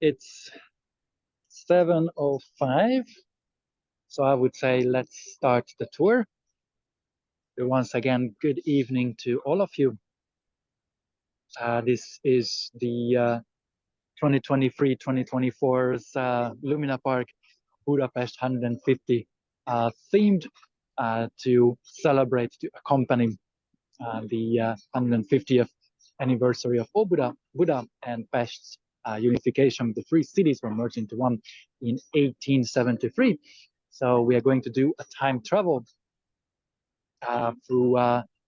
It's 7:05, so I would say let's start the tour. Once again, good evening to all of you. This is the 2023-2024's Lumina Park Budapest 150 themed to celebrate, to accompany the 150th anniversary of Obuda, Buda and Pest's unification. The three cities were merged into one in 1873. So we are going to do a time travel through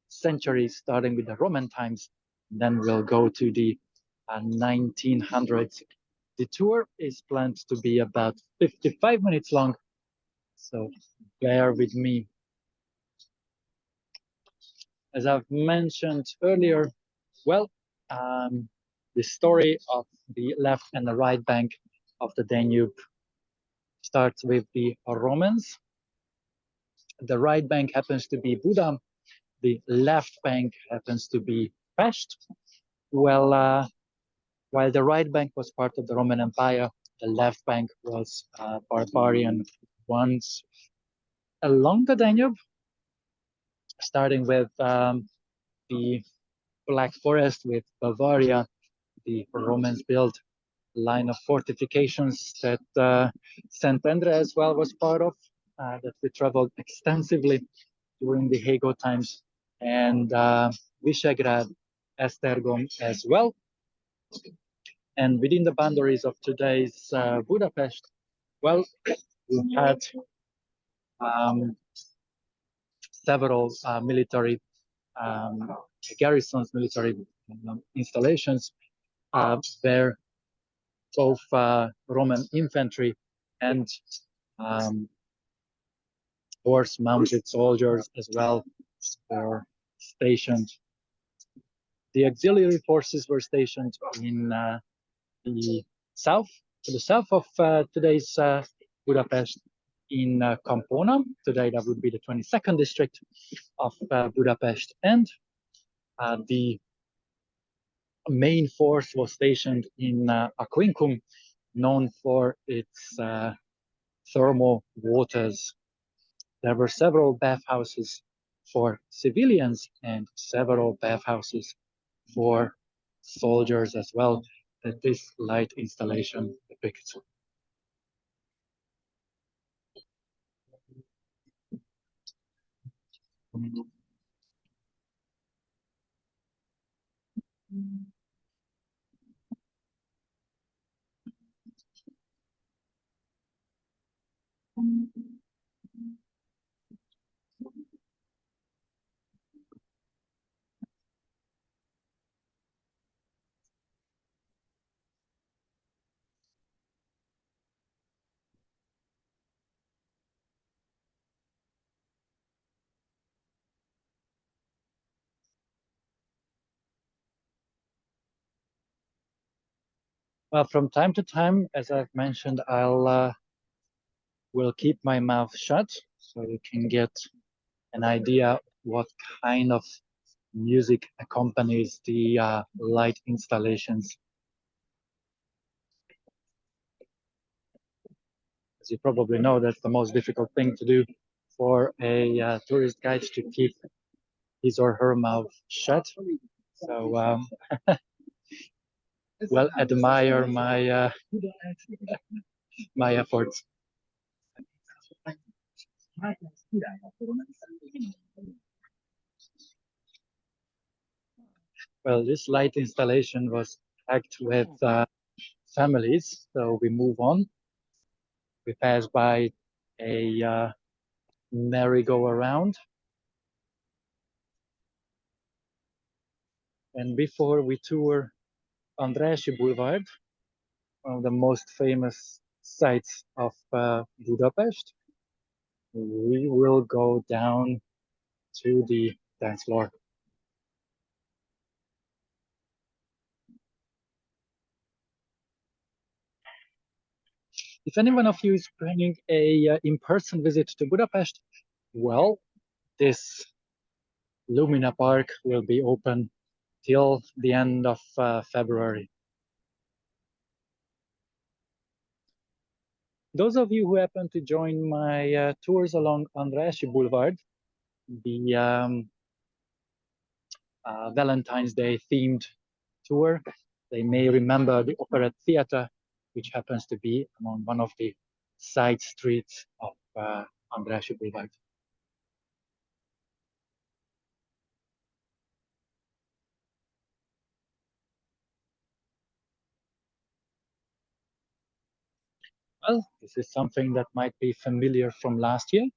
centuries, starting with the Roman times. Then we'll go to the 1900s. The tour is planned to be about 55 minutes long, so bear with me. As I've mentioned earlier, well, the story of the left and the right bank of the Danube starts with the Romans. The right bank happens to be Buda. The left bank happens to be Pest. Well, while the right bank was part of the Roman Empire, the left bank was barbarian ones along the Danube, starting with the Black Forest with Bavaria. The Romans built a line of fortifications that St. Andrea as well was part of, that we traveled extensively during the Hago times, and Visegrad, Esztergom as well. And within the boundaries of today's Budapest, well, we had several military garrisons, military installations, where both Roman infantry and horse-mounted soldiers as well were stationed. The auxiliary forces were stationed in the south, to the south of today's Budapest, in Campona. Today that would be the 22nd district of Budapest, and the main force was stationed in Aquincum, known for its thermal waters. There were several bathhouses for civilians and several bathhouses for soldiers as well, that this light installation depicts. Well, from time to time, as I've mentioned, will keep my mouth shut so you can get an idea what kind of music accompanies the light installations. As you probably know, that's the most difficult thing to do for a tourist guide, to keep his or her mouth shut. So, well, admire my my efforts. Well, this light installation was packed with families, so we move on. We pass by a merry-go-around. And before we tour Andrássy Boulevard, one of the most famous sites of Budapest, we will go down to the dance floor. If anyone of you is planning a in-person visit to Budapest, well, this Lumina Park will be open till the end of February. Those of you who happen to join my tours along Andrássy Boulevard, the Valentine's Day themed tour, they may remember the Operette Theatre, which happens to be on one of the side streets of Andrássy Boulevard. Well, this is something that might be familiar from last year.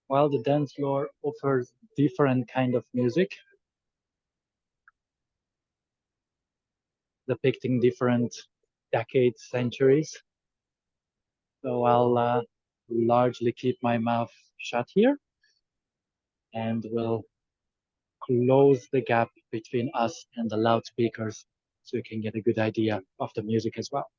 Well, the dance floor offers different kind of music, depicting different decades, centuries. So I'll largely keep my mouth shut here and will close the gap between us and the loudspeakers so you can get a good idea of the music as well.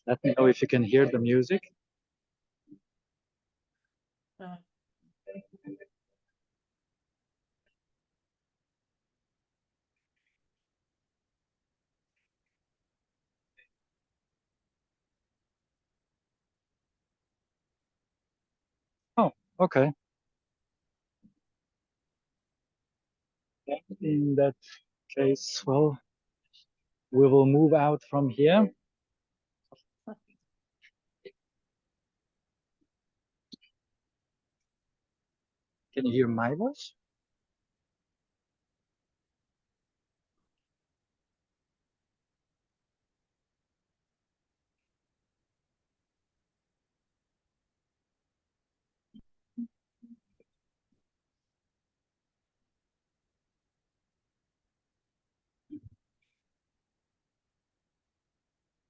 Let me know if you can hear the music. Oh, okay. In that case, well, we will move out from here. Can you hear my voice?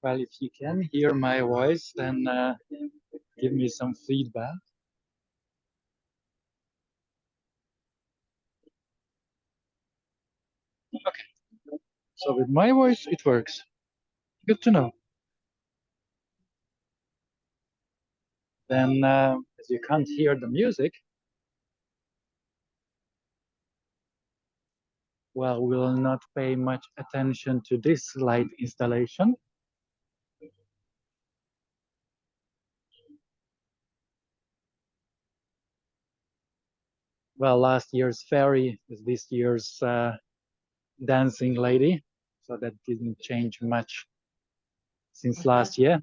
Well, if you can hear my voice, then give me some feedback. Okay. So with my voice, it works. Good to know. Then, as you can't hear the music, well, we'll not pay much attention to this light installation. Well, last year's fairy is this year's dancing lady, so that didn't change much since last year.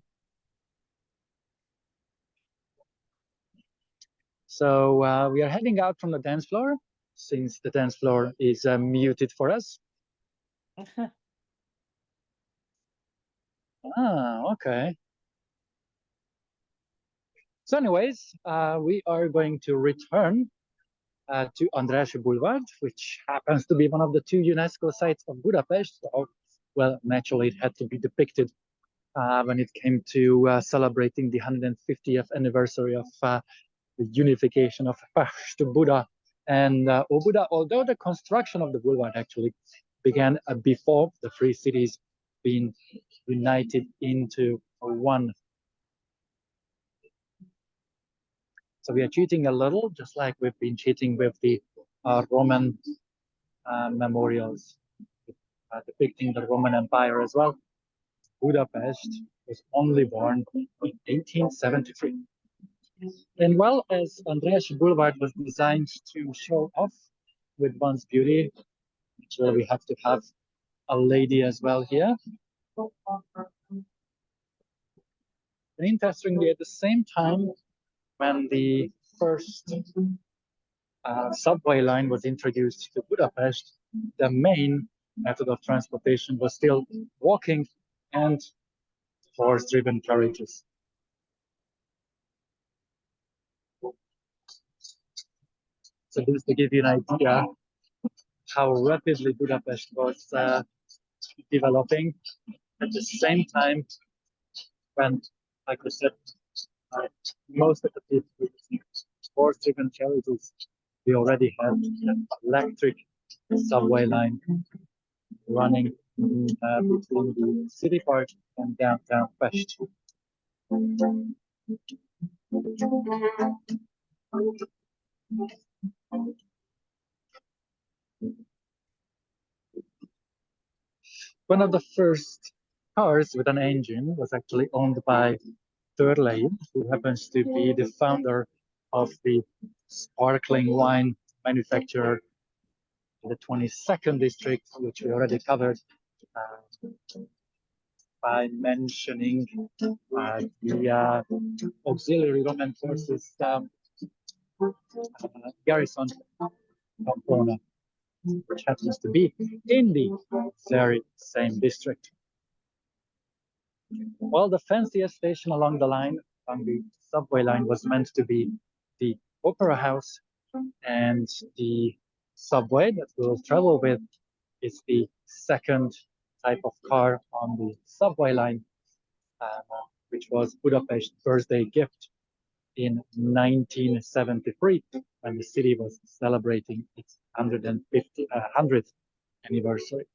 So we are heading out from the dance floor, since the dance floor is muted for us. Ah, okay. So anyways, we are going to return to Andrássy Boulevard, which happens to be one of the two UNESCO sites of Budapest. So, well, naturally, it had to be depicted when it came to celebrating the 150th anniversary of the unification of Pest, Buda and Obuda, although the construction of the boulevard actually began before the three cities being united into one. So we are cheating a little, just like we've been cheating with the Roman memorials, depicting the Roman Empire as well. Budapest was only born in 1873. And well, as Andreas Boulevard was designed to show off with one's beauty, so we have to have a lady as well here. And interestingly, at the same time, when the first subway line was introduced to Budapest, the main method of transportation was still walking and horse-driven carriages. So this to give you an idea how rapidly Budapest was developing. At the same time, when, like I said, most of the people with horse-driven carriages, we already had an electric subway line running between the city park and downtown Pest. One of the first cars with an engine was actually owned by Turley, who happens to be the founder of the sparkling wine manufacturer in the 22nd district, which we already covered by mentioning the auxiliary Roman forces garrison of Verona, which happens to be in the very same district. Well, the fanciest station along the line, on the subway line, was meant to be the Opera House, and the subway that we'll travel with is the second type of car on the subway line, which was Budapest's birthday gift in 1973, when the city was celebrating its 100th anniversary.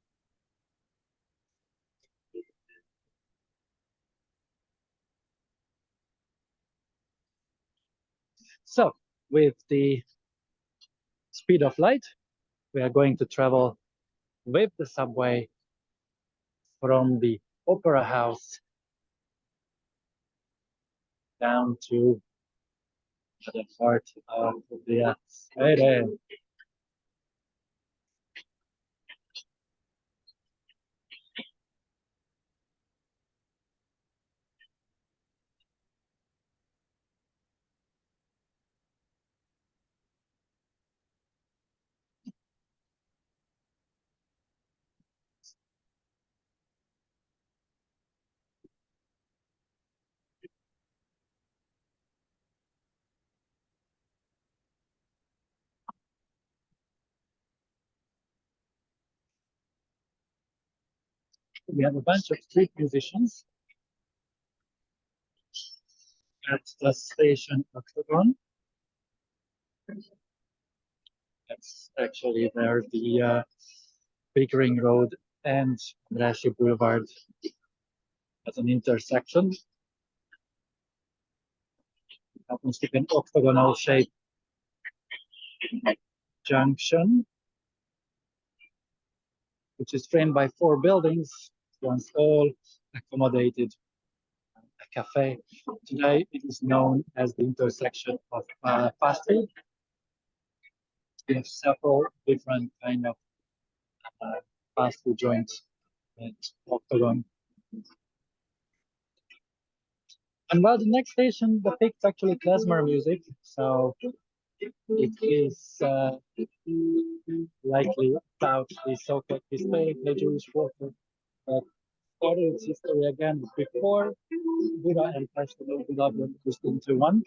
So, with the speed of light, we are going to travel with the subway from the Opera House down to the heart of the city. We have a bunch of street musicians at the station Octagon. That's actually there, the Pickering Road and Rashi Boulevard as an intersection. It happens to be an octagonal shaped junction, which is framed by four buildings, once all accommodated a cafe. Today it is known as the intersection of fast food. We have several different kind of fast food joints at Octagon. And well, the next station depicts actually klezmer music, so it is likely about the so-called Hispanic Jewish worker that started its history again before Buda and Pest were just into one,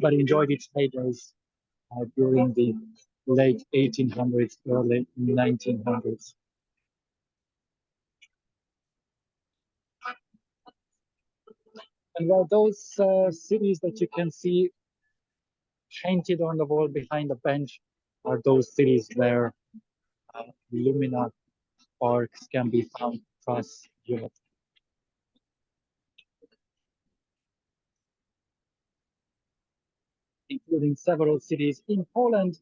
but enjoyed its heydays during the late 1800s, early 1900s. And well, those cities that you can see painted on the wall behind the bench are those cities where Lumina Parks can be found across Europe. Including several cities in Poland,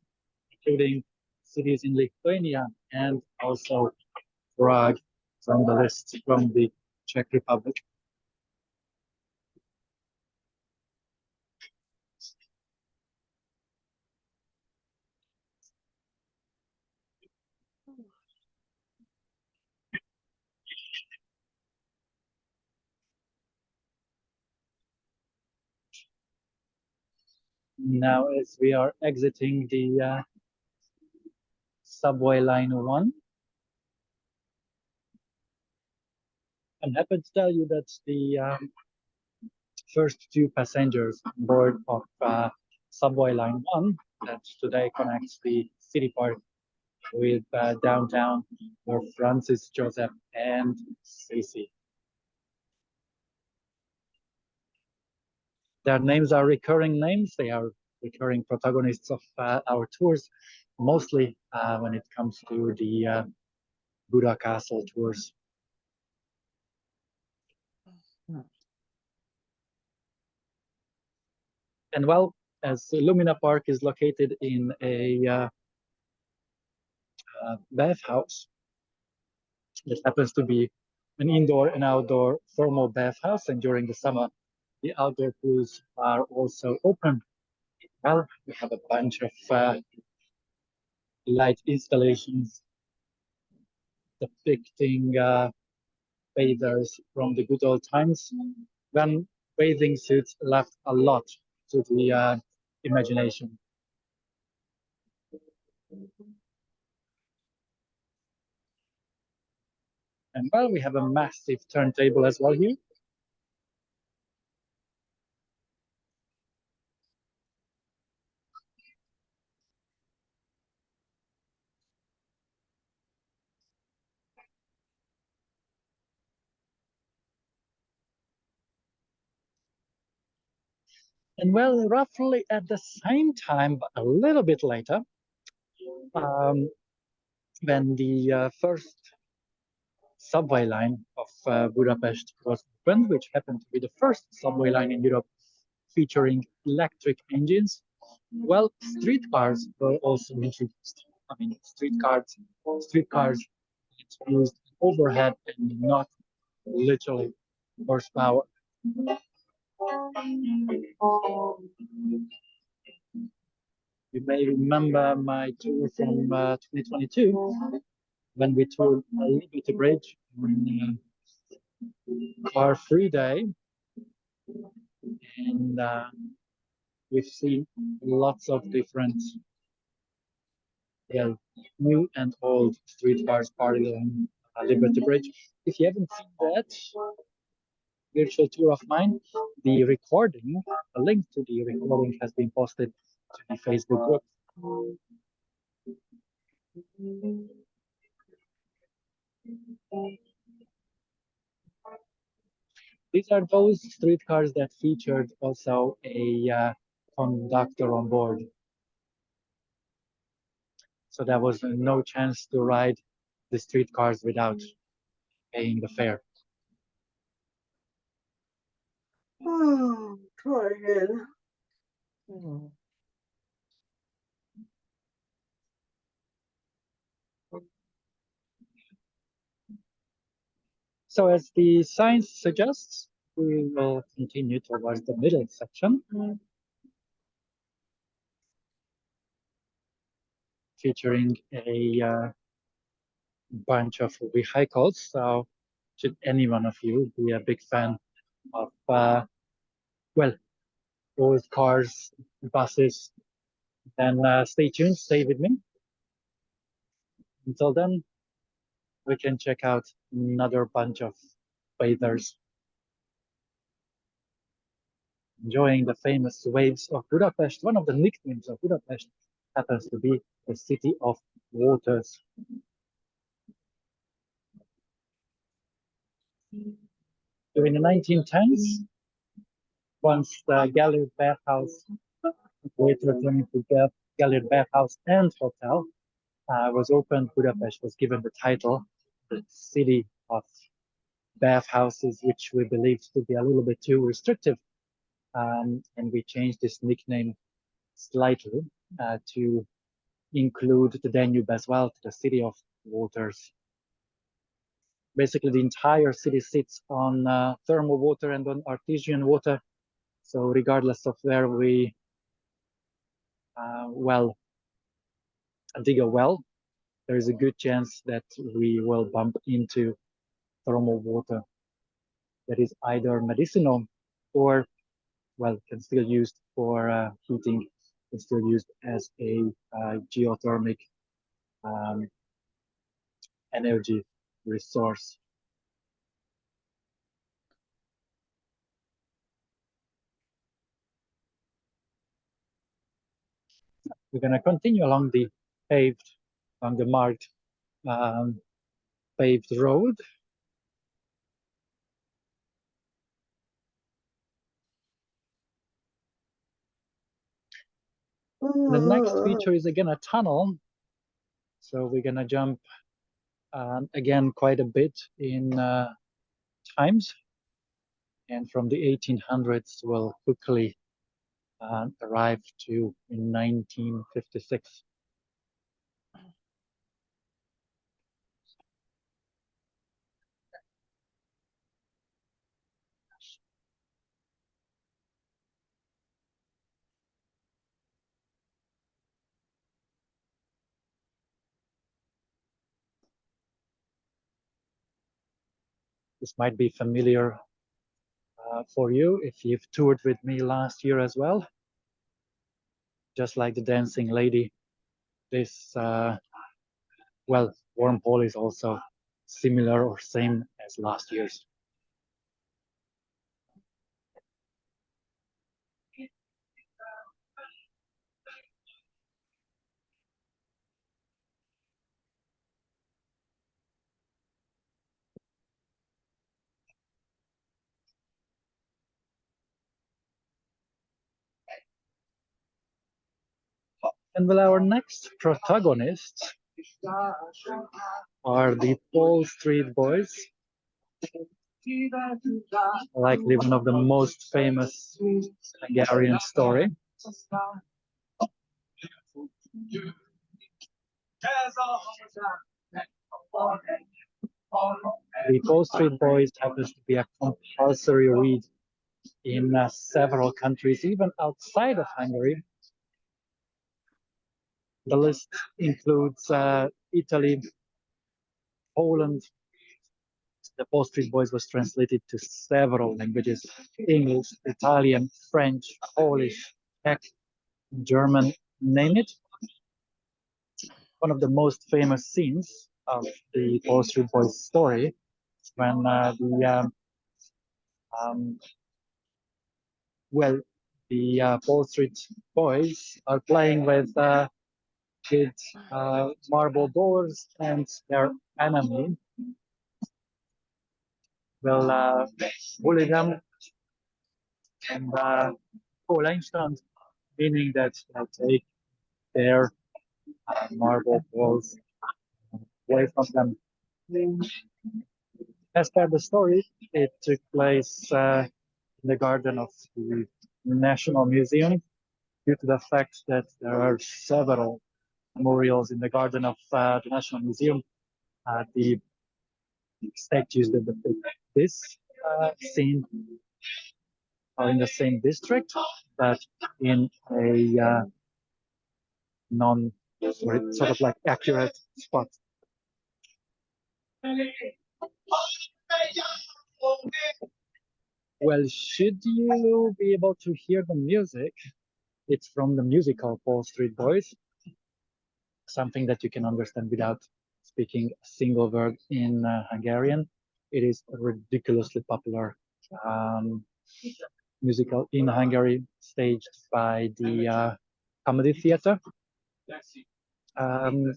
including cities in Lithuania, and also Prague from the list from the Czech Republic. Now, as we are exiting the subway line 1, I'm happy to tell you that the first 2 passengers on board of subway line 1 that today connects the city park with downtown were Francis, Joseph, and Stacy. Their names are recurring names. They are recurring protagonists of our tours, mostly when it comes to the Buda Castle tours. And well, as Lumina Park is located in a bathhouse, it happens to be an indoor and outdoor thermal bathhouse, and during the summer, the outdoor pools are also open. Well, we have a bunch of light installations depicting bathers from the good old times when bathing suits left a lot to the imagination. And well, we have a massive turntable as well here. And well, roughly at the same time, but a little bit later, when the first subway line of Budapest was opened, which happened to be the first subway line in Europe featuring electric engines, well, streetcars were also introduced. I mean, streetcars used overhead and not literally horsepower. You may remember my tour from 2022 when we toured Liberty Bridge on car-free day, and we've seen lots of different new and old streetcars parked on Liberty Bridge. If you haven't seen that virtual tour of mine, the recording, a link to the recording has been posted to the Facebook group. These are those streetcars that featured also a conductor on board. So there was no chance to ride the streetcars without paying the fare. Try again. So as the sign suggests, we will continue towards the middle section, featuring a bunch of vehicles. So should any one of you be a big fan of, well, old cars, buses, then stay tuned, stay with me. Until then, we can check out another bunch of bathers enjoying the famous waves of Budapest. One of the nicknames of Budapest happens to be the city of waters. During the 1910s, once the Gellert Bathhouse, later turned into Gellert Bathhouse and Hotel, was opened. Budapest was given the title, the city of bathhouses, which we believed to be a little bit too restrictive. And we changed this nickname slightly to include the Danube as well, to the city of waters. Basically, the entire city sits on thermal water and on artesian water. So regardless of where we dig a well, there is a good chance that we will bump into thermal water that is either medicinal or, well, can still used for heating, can still used as a geothermic energy resource. We're going to continue along the marked paved road. The next feature is again a tunnel. So we're going to jump again quite a bit in times. And from the 1800s, we'll quickly arrive to in 1956. This might be familiar for you if you've toured with me last year as well. Just like the dancing lady, this, well, wormhole is also similar or same as last year's. And well, our next protagonists are the Paul Street Boys, likely one of the most famous Hungarian story. The Paul Street Boys happens to be a compulsory read in several countries, even outside of Hungary. The list includes Italy, Poland. The Paul Street Boys was translated to several languages: English, Italian, French, Polish, Czech, German, name it. One of the most famous scenes of the Paul Street Boys story is when the Paul Street Boys are playing with marble doors, and their enemy will bully them and pull Einstein, meaning that they'll take their marble balls away from them. As per the story, it took place in the garden of the National Museum, due to the fact that there are several memorials in the garden of the National Museum. The statues that depict this scene are in the same district, but in a sort of like accurate spot. Well, should you be able to hear the music, it's from the musical Paul Street Boys, something that you can understand without speaking a single word in Hungarian. It is a ridiculously popular musical in Hungary, staged by the Comedy Theater.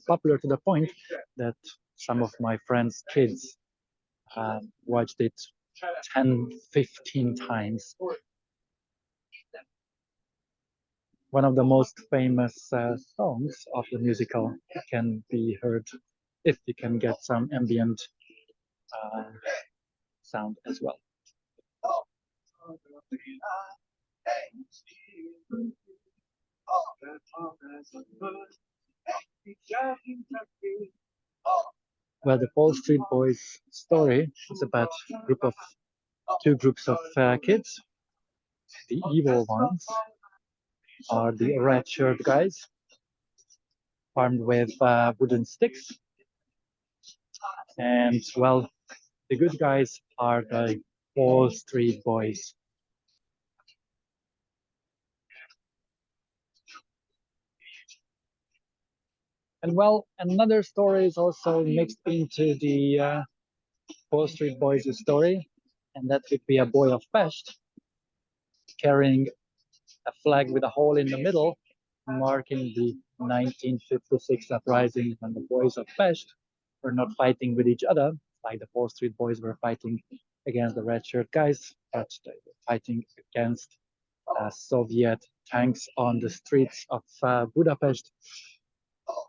Popular to the point that some of my friends' kids watched it 10, 15 times. one of the most famous songs of the musical can be heard if you can get some ambient uh, sound as well. Well, the Wall Street Boys story is about two groups of kids. The evil ones are the red shirt guys, armed with wooden sticks, and well, the good guys are the Wall Street Boys. And well, another story is also mixed into the Wall Street Boys' story, and that would be a boy of Pest carrying a flag with a hole in the middle, marking the 1956 uprising when the boys of Pest were not fighting with each other, like the Wall Street Boys were fighting against the red shirt guys, but they were fighting against Soviet tanks on the streets of Budapest.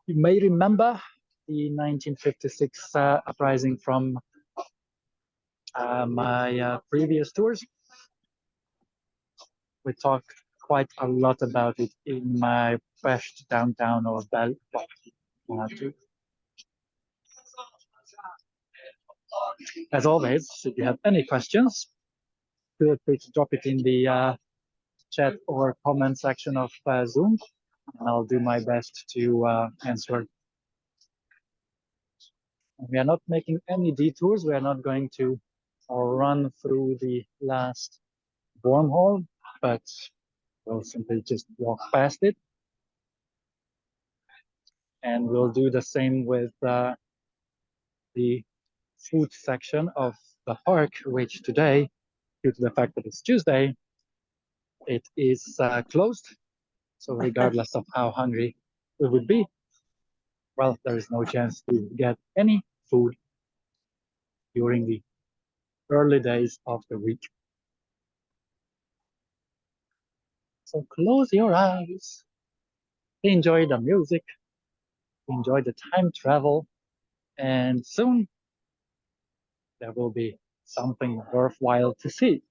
You may remember the 1956 uprising from my previous tours. We talked quite a lot about it in my Pest downtown or Bel. As always, if you have any questions, feel free to drop it in the chat or comment section of Zoom, and I'll do my best to answer. We are not making any detours. We are not going to run through the last wormhole, but we'll simply just walk past it. And we'll do the same with the food section of the park, which today, due to the fact that it's Tuesday, it is closed. So regardless of how hungry we would be, well, there is no chance to get any food during the early days of the week. So close your eyes, enjoy the music, enjoy the time travel, and soon there will be something worthwhile to see.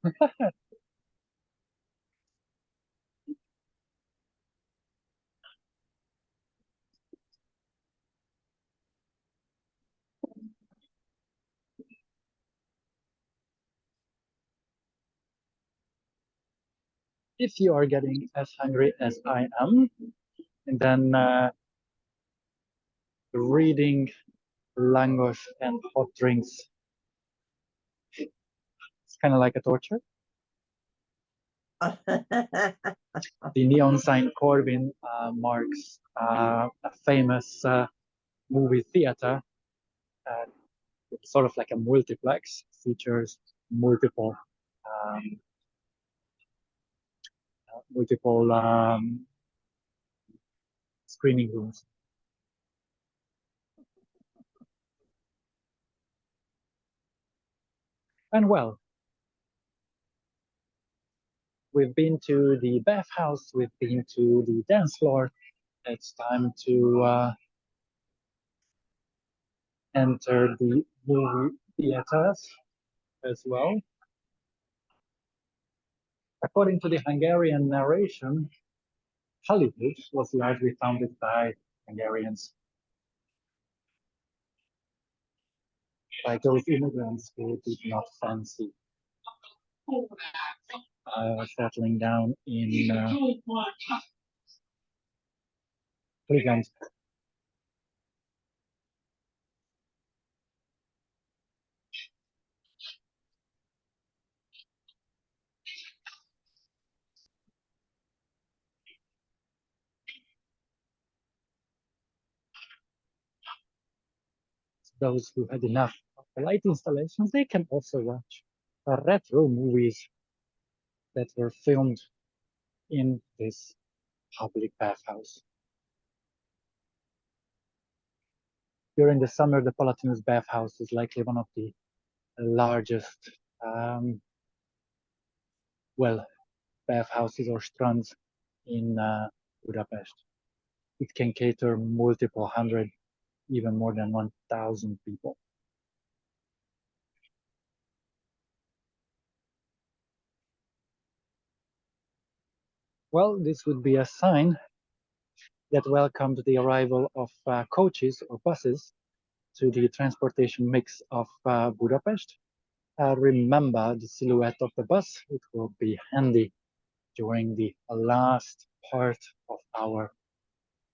If you are getting as hungry as I am, and then reading language and hot drinks, it's kind of like a torture. The neon sign Corbin marks a famous movie theater. It's sort of like a multiplex, features multiple screening rooms. And well, we've been to the bathhouse, we've been to the dance floor. It's time to enter the movie theaters as well. According to the Hungarian narration, Hollywood was largely founded by Hungarians, by those immigrants who did not fancy settling down in Cleveland. Those who had enough of the light installations, they can also watch retro movies that were filmed in this public bathhouse. During the summer, the Palatinus bathhouse is likely one of the largest, well, bathhouses or strands in Budapest. It can cater multiple hundred, even more than 1,000 people. Well, this would be a sign that welcomed the arrival of coaches or buses to the transportation mix of Budapest. Remember the silhouette of the bus. It will be handy during the last part of our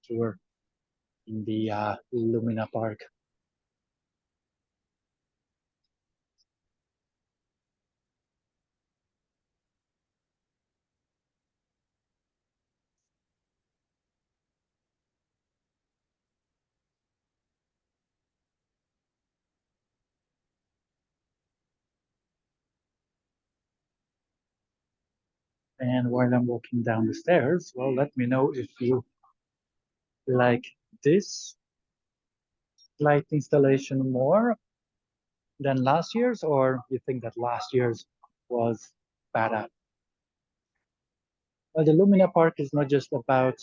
tour in the Lumina Park. And while I'm walking down the stairs, well, let me know if you like this light installation more than last year's, or you think that last year's was better. Well, the Lumina Park is not just about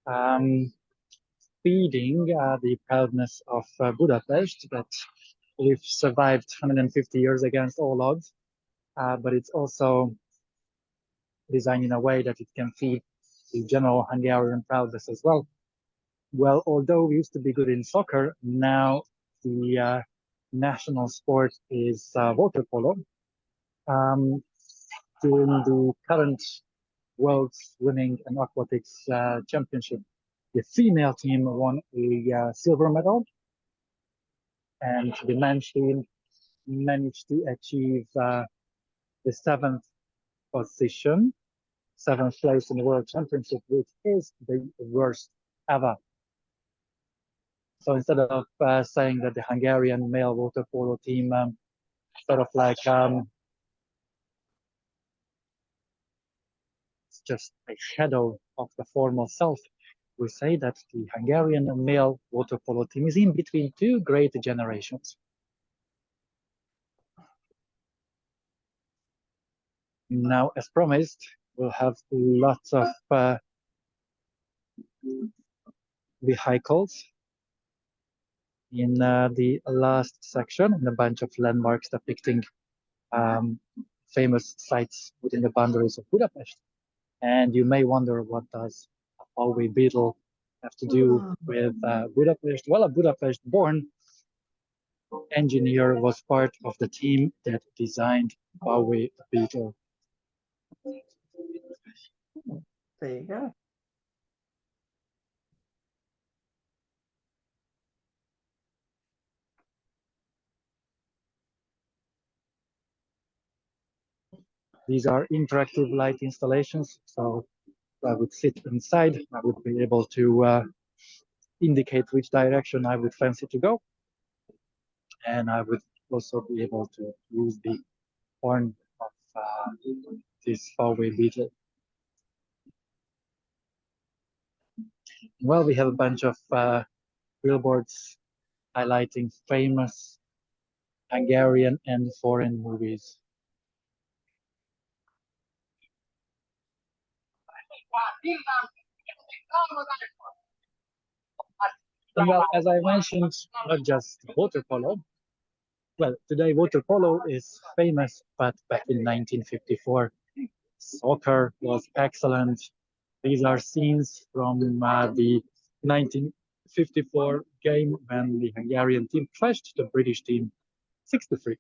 um, feeding the proudness of Budapest, that we've survived 150 years against all odds, but it's also designed in a way that it can feed the general Hungarian proudness as well. Well, although we used to be good in soccer, now the national sport is water polo. During the current World Swimming and Aquatics Championship, the female team won a silver medal, and the men's team managed to achieve the seventh position, seventh place in the World Championship, which is the worst ever. So instead of saying that the Hungarian male water polo team sort of like it's just a shadow of the former self, we say that the Hungarian male water polo team is in between two great generations. Now, as promised, we'll have lots of vehicles in the last section, and a bunch of landmarks depicting famous sites within the boundaries of Budapest. And you may wonder, what does a Huawei Beetle have to do with Budapest? Well, a Budapest-born engineer was part of the team that designed Huawei Beetle. There you go. These are interactive light installations, so I would sit inside, I would be able to indicate which direction I would fancy to go, and I would also be able to use the horn of this Huawei Beetle. Well, we have a bunch of billboards highlighting famous Hungarian and foreign movies. And well, as I mentioned, not just water polo. Well, today water polo is famous, but back in 1954, soccer was excellent. These are scenes from the 1954 game when the Hungarian team thrashed the British team 6-3.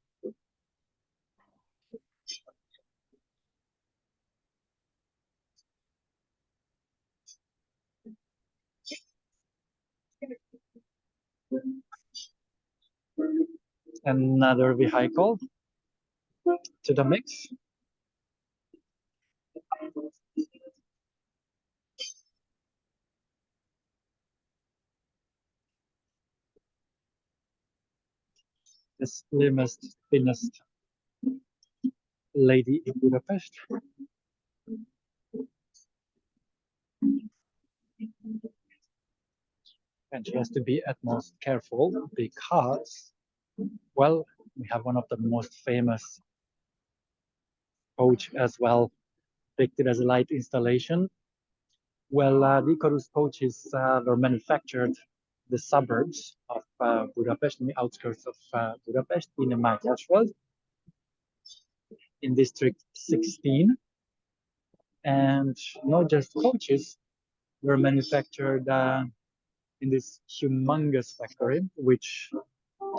Another vehicle to the mix. The slimmest, thinnest lady in Budapest. And she has to be utmost careful because, well, we have one of the most famous coach as well, depicted as a light installation. Well, the Icarus coaches were manufactured in the suburbs of Budapest, in the outskirts of Budapest, in the Mátyásföld, in District 16. And not just coaches were manufactured in this humongous factory, which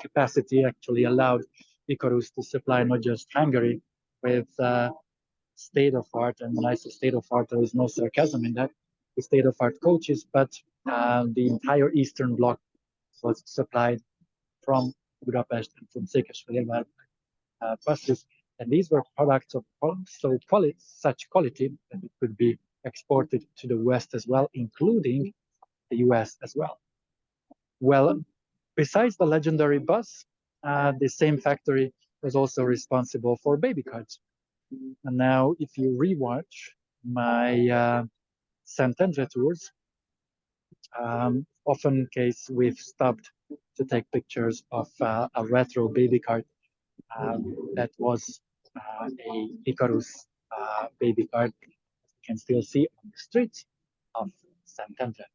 capacity actually allowed Icarus to supply not just Hungary with state of art, and when I say state of art, there is no sarcasm in that, the state of art coaches, but the entire Eastern Bloc was supplied from Budapest and from Székesfehérvár buses. And these were products of such quality that it could be exported to the West as well, including the US as well. Well, besides the legendary bus, the same factory was also responsible for baby carts. And now, if you rewatch my Santander tours, often case we've stopped to take pictures of a retro baby cart that was a Icarus baby cart you can still see on the streets of Santander.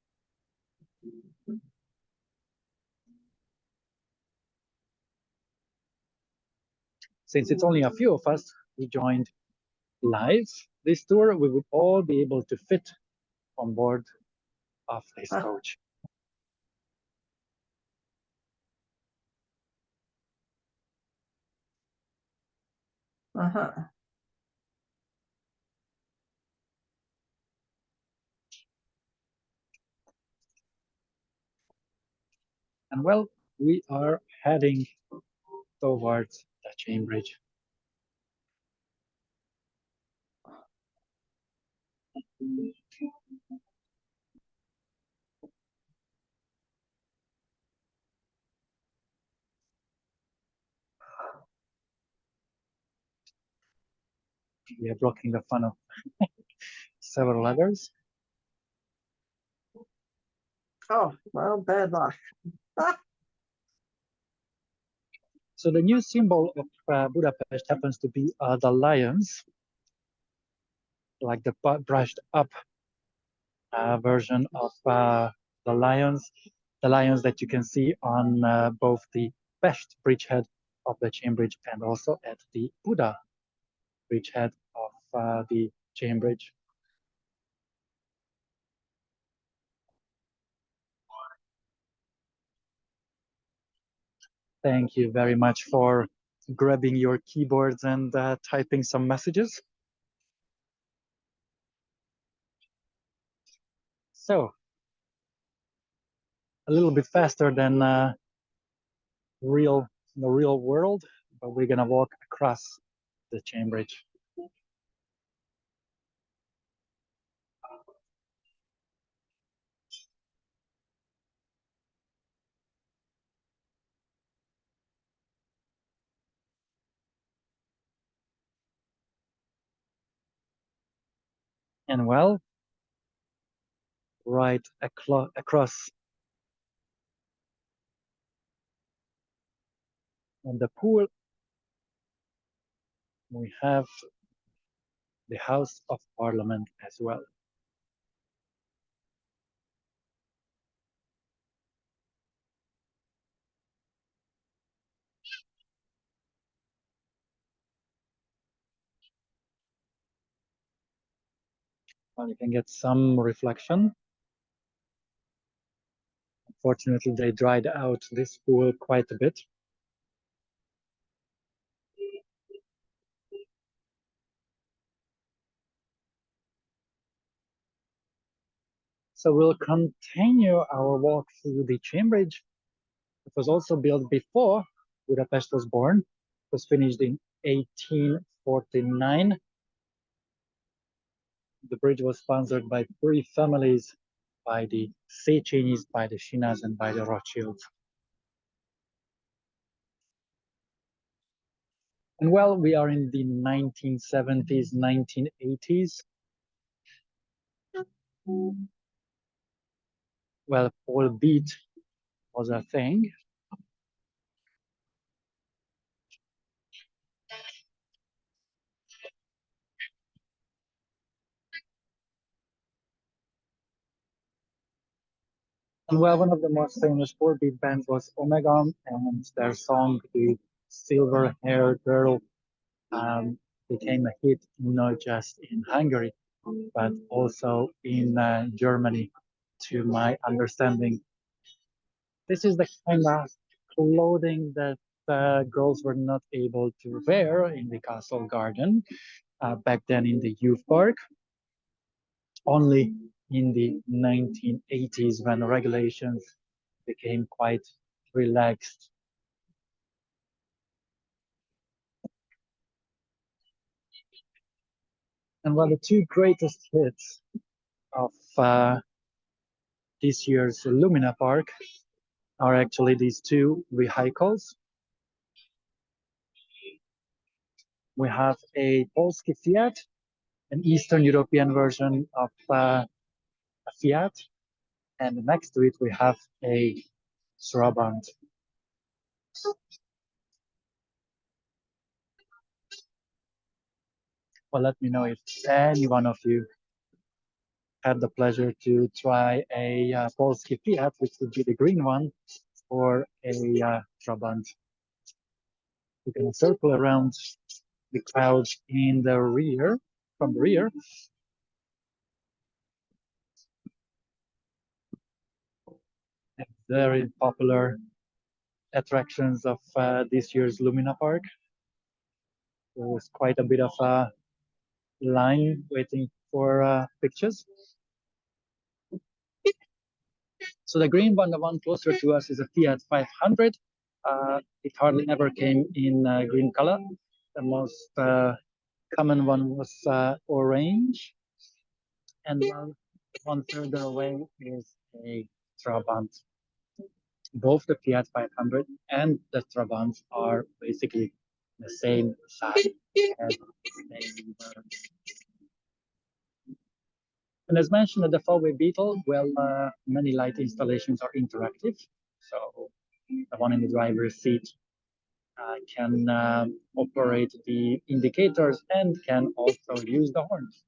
Since it's only a few of us who joined live this tour, we would all be able to fit on board of this coach. Uh-huh. And well, we are heading towards the chain bridge. We are blocking the fun of several others. Oh, well, bad luck. So the new symbol of Budapest happens to be the lions, like the brushed up version of the lions that you can see on both the Pest bridgehead of the chain bridge and also at the Buda bridgehead of the chain bridge. Thank you very much for grabbing your keyboards and typing some messages. So, a little bit faster than the real world, but we're gonna walk across the chain bridge. And well, right across on the pool, we have the House of Parliament as well. Well, you can get some reflection. Unfortunately, they dried out this pool quite a bit. So we'll continue our walk through the chain bridge. It was also built before Budapest was born. It was finished in 1849. The bridge was sponsored by 3 families, by the Széchenyis, by the Sinas, and by the Rothschilds. And well, we are in the 1970s, 1980s. Well, pole beat was a thing. And well, one of the most famous 4-beat bands was Omega, and their song, The Silver Haired Girl, um, became a hit not just in Hungary, but also in Germany, to my understanding. This is the kind of clothing that girls were not able to wear in the castle garden back then in the youth park, only in the 1980s when regulations became quite relaxed. And one of the two greatest hits of this year's Lumina Park are actually these two vehicles. We have a Polski Fiat, an Eastern European version of a Fiat, and next to it we have a Trabant. Well, let me know if any one of you had the pleasure to try a Polski Fiat, which would be the green one, or a Trabant. You can circle around the crowd in the rear, from the rear. Very popular attractions of this year's Lumina Park. There was quite a bit of a line waiting for pictures. So the green one, the one closer to us, is a Fiat 500. It hardly ever came in green color. The most common one was orange. And one further away is a Trabant. Both the Fiat 500 and the Trabant are basically the same size as they were. And as mentioned at the Fallway Beetle, well, many light installations are interactive. So the one in the driver's seat can operate the indicators and can also use the horns.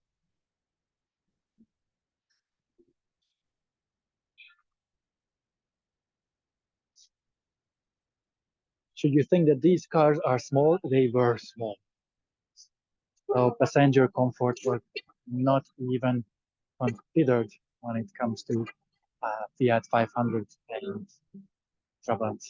Should you think that these cars are small, they were small. So passenger comfort was not even considered when it comes to Fiat 500 and Trabant.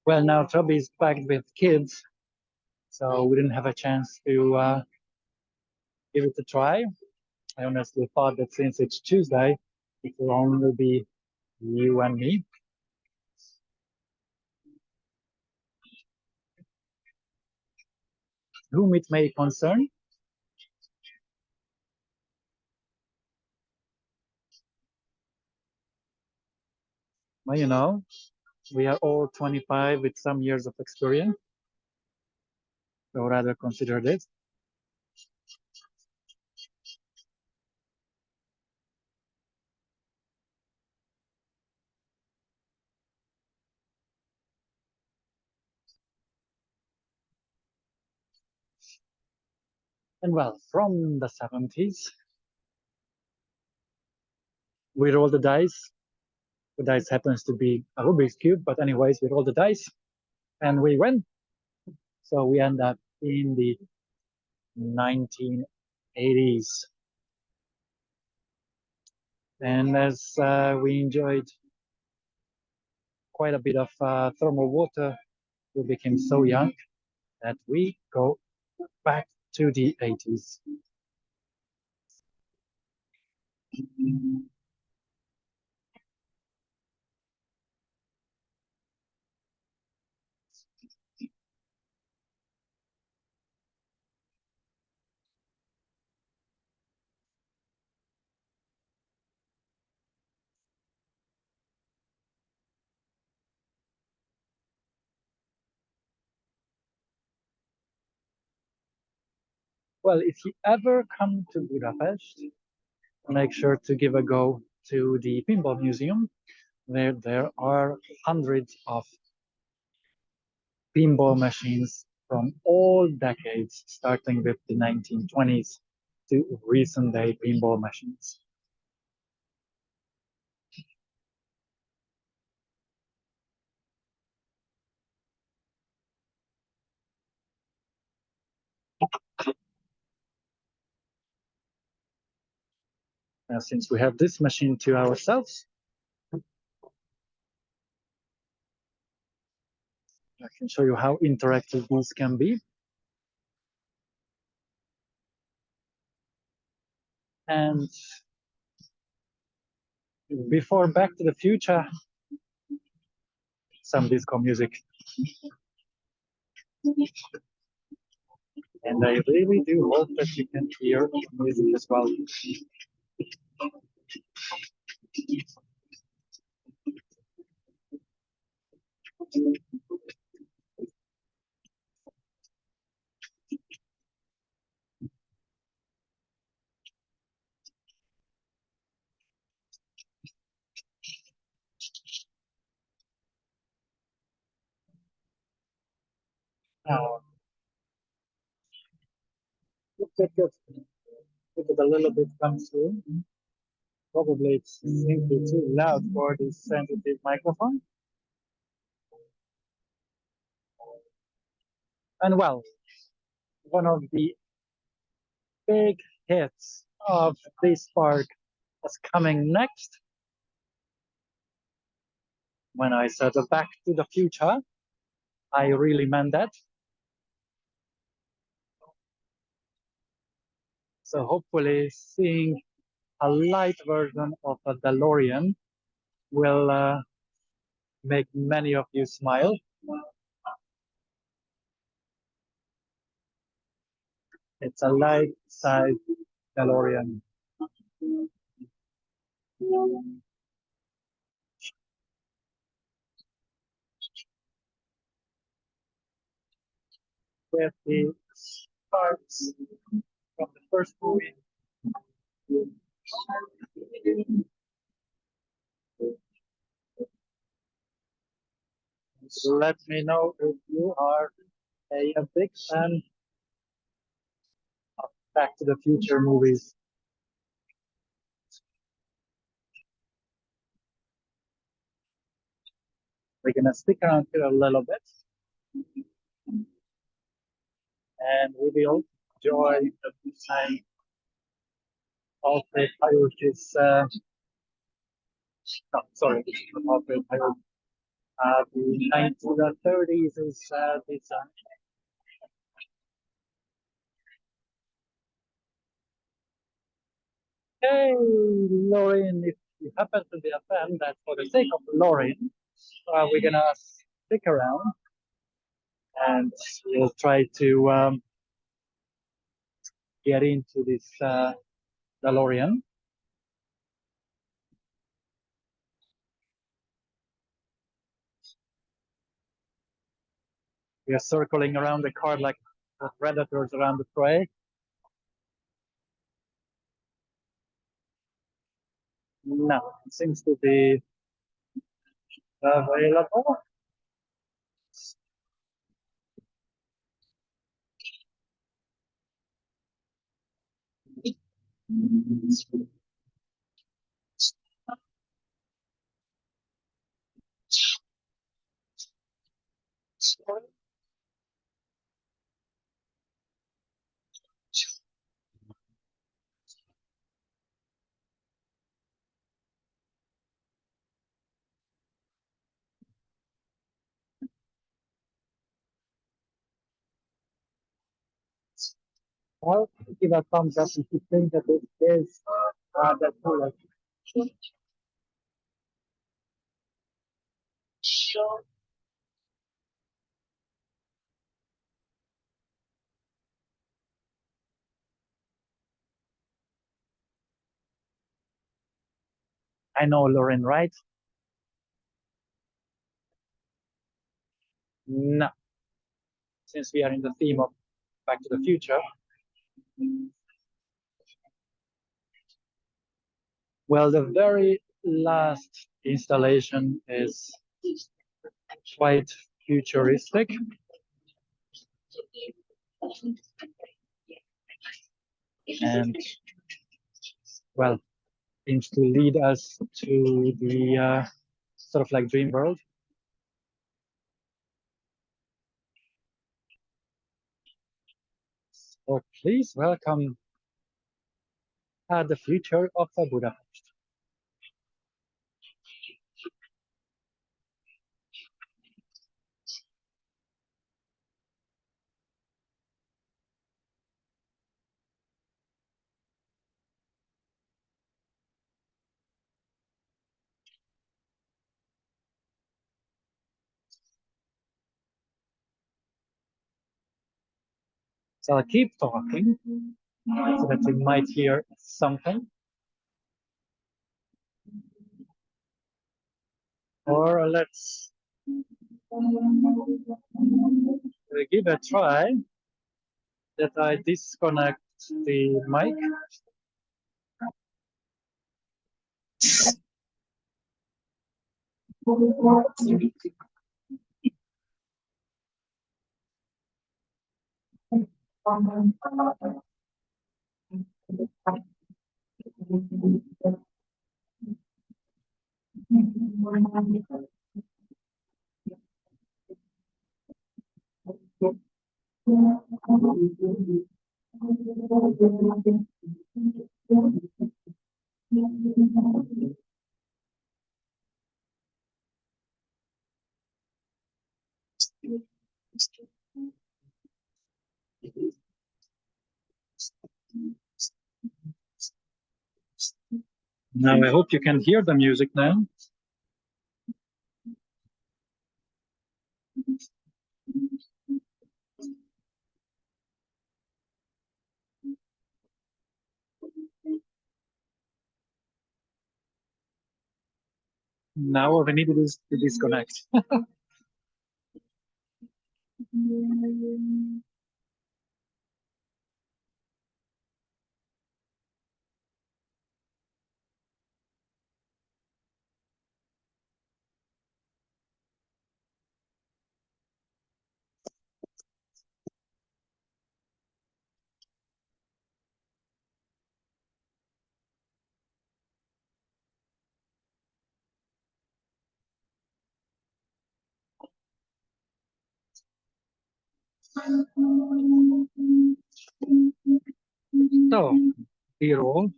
Well, now Trabi is packed with kids, so we didn't have a chance to give it a try. I honestly thought that since it's Tuesday, it will only be you and me. Whom it may concern. Well, you know, we are all 25 with some years of experience, so rather consider this. And well, from the 70s, we roll the dice. The dice happens to be a Rubik's Cube, but anyways, we roll the dice and we win. So we end up in the 1980s. And as we enjoyed quite a bit of thermal water, we became so young that we go back to the 80s. Well, if you ever come to Budapest, make sure to give a go to the Pinball Museum, There are hundreds of pinball machines from all decades, starting with the 1920s to recent day pinball machines. Now, since we have this machine to ourselves, I can show you how interactive these can be. And before Back to the Future, some disco music. And I really do hope that you can hear music as well. Now, if it a little bit comes through. Probably it's simply too loud for this sensitive microphone. And well, one of the big hits of this park is coming next. When I said Back to the Future, I really meant that. So hopefully seeing a light version of a DeLorean will make many of you smile. It's a light-size DeLorean. With the parts from the first movie. Let me know if you are a big fan of Back to the Future movies. We're gonna stick around here a little bit, and we will enjoy the design of the Coyote's. No, sorry, not the Coyote. The 1930s is design. Hey, Lauren, if you happen to be a fan, that for the sake of Lauren, we're gonna stick around and we'll try to get into this DeLorean. We are circling around the car like the predators around the prey. No, it seems to be available. Well, give a thumbs up if you think that it is the bullet. I know, Lauren, right? No. Since we are in the theme of Back to the Future. Well, the very last installation is quite futuristic. And well, seems to lead us to the sort of like dream world. So please welcome the future of Budapest. So I'll keep talking so that you might hear something. Or let's give a try that I disconnect the mic. Now I hope you can hear the music now. Now all we need is to disconnect. So, dear all,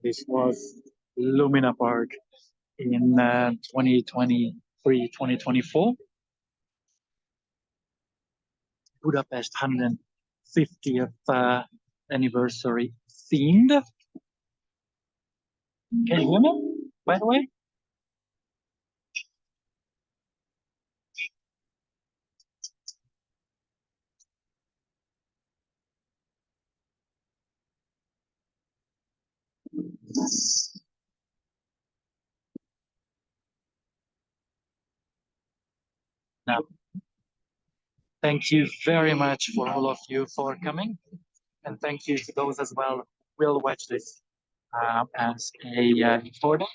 this was Lumina Park in 2023, 2024. Budapest 150th anniversary themed. Can you hear me, by the way? Now, thank you very much for all of you for coming. And thank you to those as well who will watch this as a recording.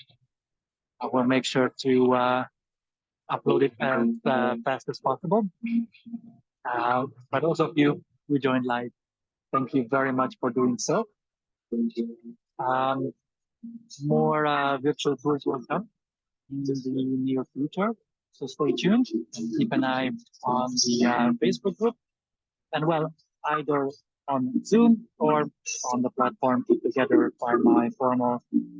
I will make sure to upload it as fast as possible. But those of you who joined live, thank you very much for doing so. More virtual tours will come in the near future. So stay tuned and keep an eye on the Facebook group. And well, either on Zoom or on the platform put together by my former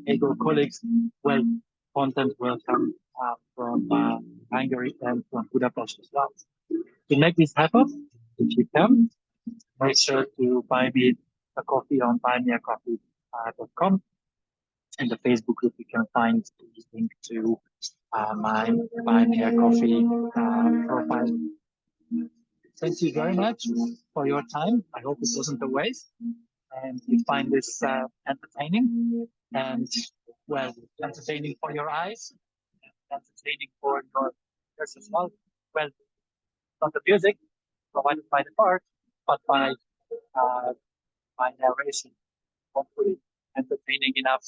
Ego colleagues, well, content will come from Hungary and from Budapest as well. To make this happen, if you can, make sure to buy me a coffee on buymeacoffee.com. In the Facebook group, you can find the link to my Buy Me a Coffee profile. Thank you very much for your time. I hope it wasn't a waste and you find this entertaining and, well, entertaining for your eyes, entertaining for your ears as well. Well, not the music provided by the park, but my narration hopefully entertaining enough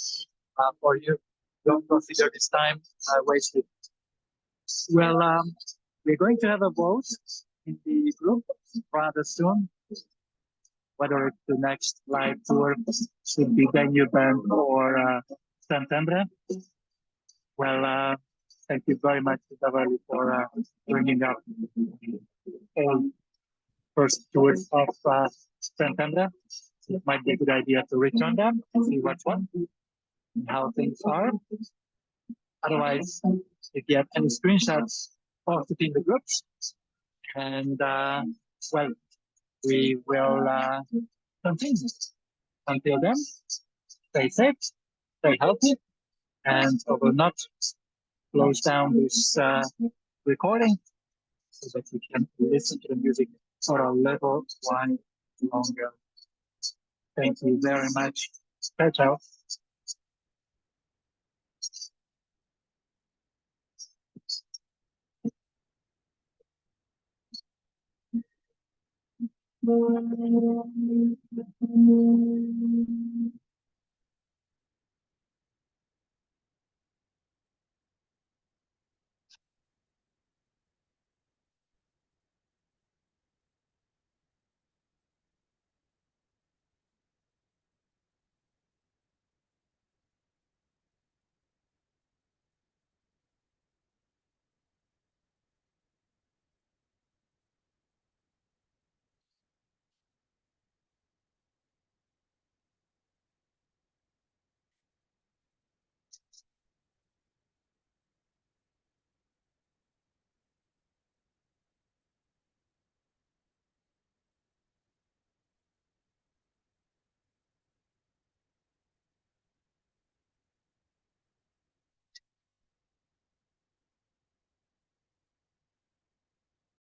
for you. Don't consider this time wasted. Well, we're going to have a vote in the group rather soon, whether the next live tour should be Danube or Santander. Well, thank you very much, Tavali, for bringing up all first tours of Santander. It might be a good idea to return them, see what's what, and how things are. Otherwise, if you have any screenshots, post it in the groups. And well, we will continue. Until then, stay safe, stay healthy, and I will not close down this recording so that you can listen to the music for a little while longer. Thank you very much. Ciao, ciao.